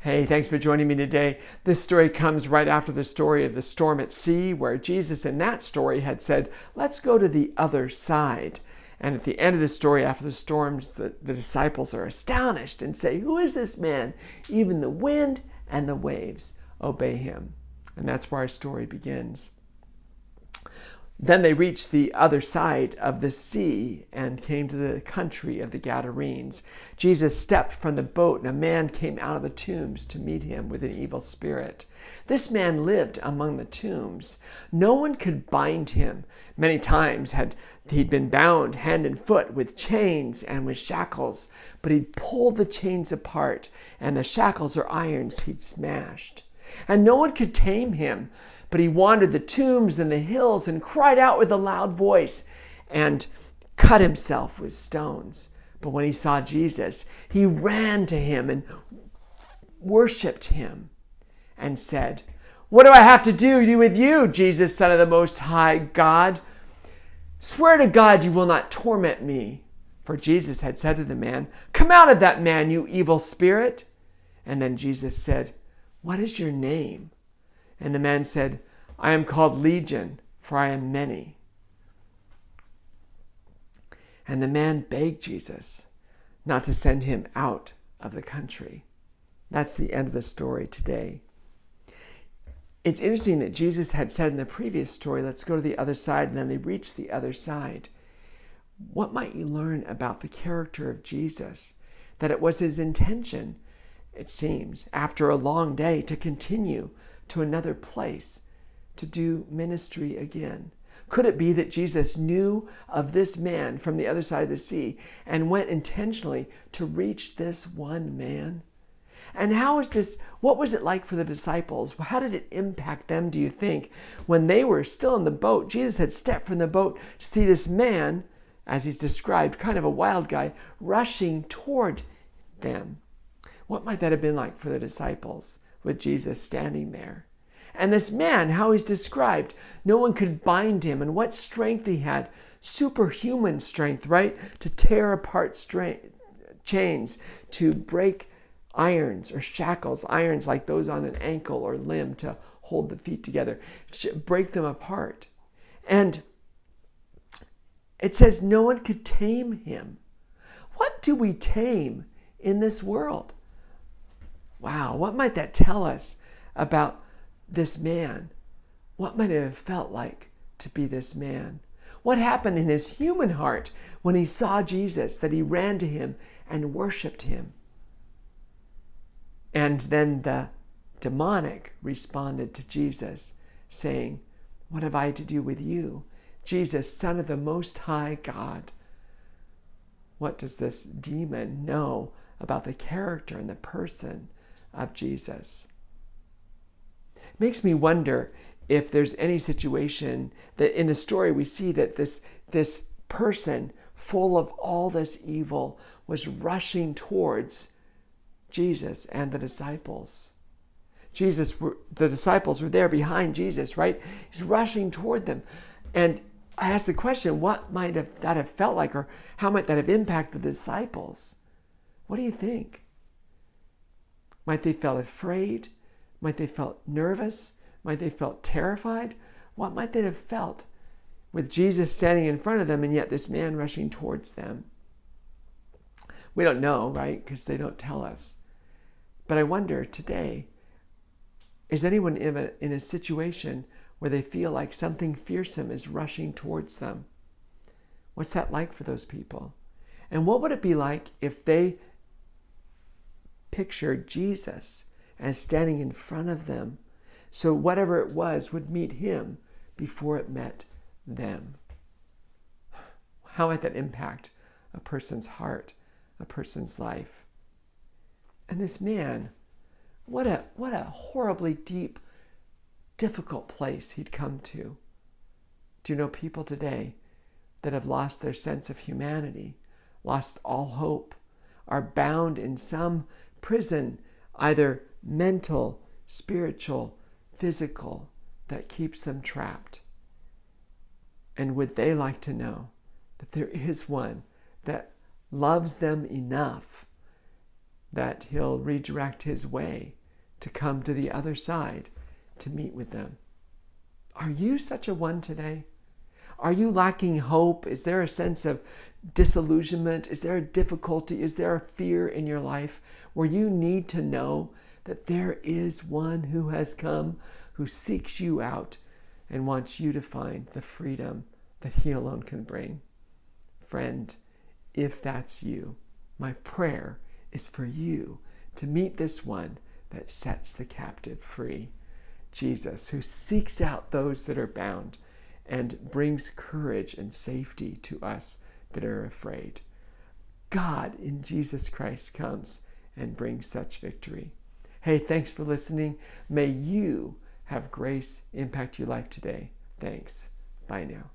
Hey, thanks for joining me today. This story comes right after the story of the storm at sea, where Jesus in that story had said, let's go to the other side. And at the end of the story, after the storms, the disciples are astonished and say, who is this man? Even the wind and the waves obey him. And that's where our story begins. Then they reached the other side of the sea and came to the country of the Gadarenes. Jesus stepped from the boat, and a man came out of the tombs to meet him with an evil spirit. This man lived among the tombs. No one could bind him. Many times had he'd been bound hand and foot with chains and with shackles, but he'd pulled the chains apart, and the shackles or irons he'd smashed. And no one could tame him. But he wandered the tombs and the hills and cried out with a loud voice and cut himself with stones. But when he saw Jesus, he ran to him and worshipped him and said, what do I have to do with you, Jesus, Son of the Most High God? Swear to God you will not torment me. For Jesus had said to the man, come out of that man, you evil spirit. And then Jesus said, what is your name? And the man said, I am called Legion, for I am many. And the man begged Jesus not to send him out of the country. That's the end of the story today. It's interesting that Jesus had said in the previous story, let's go to the other side, and then they reached the other side. What might you learn about the character of Jesus? That it was his intention, it seems, after a long day to continue to another place to do ministry again. Could it be that Jesus knew of this man from the other side of the sea and went intentionally to reach this one man? And what was it like for the disciples? How did it impact them, do you think, when they were still in the boat? Jesus had stepped from the boat to see this man, as he's described, kind of a wild guy, rushing toward them. What might that have been like for the disciples with Jesus standing there? And this man, how he's described, no one could bind him, and what strength he had, superhuman strength, right? To tear apart chains, to break irons or shackles, irons like those on an ankle or limb to hold the feet together, break them apart. And it says no one could tame him. What do we tame in this world? Wow, what might that tell us about this man? What might it have felt like to be this man? What happened in his human heart when he saw Jesus, that he ran to him and worshiped him? And then the demonic responded to Jesus, saying, what have I to do with you, Jesus, Son of the Most High God? What does this demon know about the character and the person of Jesus? It makes me wonder if there's any situation that in the story we see that this person full of all this evil was rushing towards Jesus and the disciples. The disciples were there behind Jesus, right? He's rushing toward them. And I asked the question, what might that have felt like, or how might that have impacted the disciples? What do you think? Might they felt afraid? Might they felt nervous? Might they felt terrified? What might they have felt with Jesus standing in front of them and yet this man rushing towards them? We don't know, right? Because they don't tell us. But I wonder today, is anyone in a situation where they feel like something fearsome is rushing towards them? What's that like for those people? And what would it be like if they pictured Jesus as standing in front of them, so whatever it was would meet him before it met them? How might that impact a person's heart, a person's life? And this man, what a horribly deep, difficult place he'd come to. Do you know people today that have lost their sense of humanity, lost all hope, are bound in some prison, either mental, spiritual, physical, that keeps them trapped? And would they like to know that there is one that loves them enough that he'll redirect his way to come to the other side to meet with them. Are you such a one today? Are you lacking hope? Is there a sense of disillusionment? Is there a difficulty? Is there a fear in your life where you need to know that there is one who has come, who seeks you out and wants you to find the freedom that he alone can bring? Friend, if that's you, my prayer is for you to meet this one that sets the captive free. Jesus, who seeks out those that are bound and brings courage and safety to us that are afraid. God in Jesus Christ comes and brings such victory. Hey, thanks for listening. May you have grace impact your life today. Thanks. Bye now.